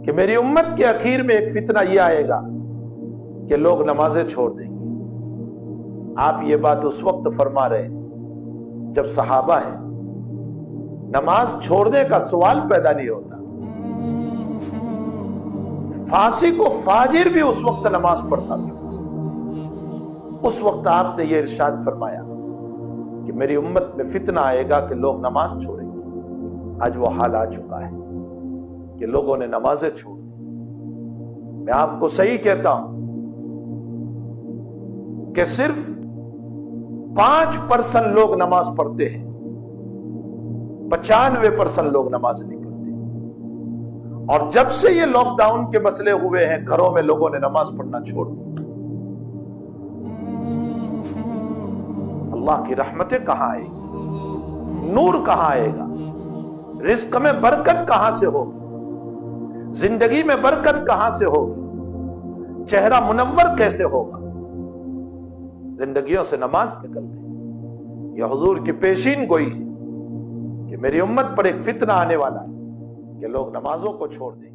کہ میری امت کے اخیر میں ایک فتنہ یہ آئے گا کہ لوگ نمازیں چھوڑ دیں گے۔ آپ یہ بات اس وقت فرما رہے ہیں جب صحابہ ہیں، نماز چھوڑنے کا سوال پیدا نہیں ہوتا۔ فاسق و فاجر بھی اس وقت نماز پڑھتا تھا۔ اس وقت آپ نے یہ ارشاد فرمایا کہ میری امت میں فتنہ آئے گا کہ لوگ نماز چھوڑیں گے۔ آج وہ حال آ چکا ہے کہ لوگوں نے نمازیں چھوڑ دی۔ میں آپ کو صحیح کہتا ہوں کہ صرف 5% لوگ نماز پڑھتے ہیں، 95% لوگ نماز نہیں پڑھتے۔ اور جب سے یہ لاک ڈاؤن کے مسئلے ہوئے ہیں، گھروں میں لوگوں نے نماز پڑھنا چھوڑ دی۔ اللہ کی رحمتیں کہاں آئے گی؟ نور کہاں آئے گا؟ رزق میں برکت کہاں سے ہوگی؟ زندگی میں برکت کہاں سے ہوگی؟ چہرہ منور کیسے ہوگا؟ زندگیوں سے نماز نکل گئی۔ یہ حضور کی پیشین گوئی ہے کہ میری امت پر ایک فتنہ آنے والا ہے کہ لوگ نمازوں کو چھوڑ دیں۔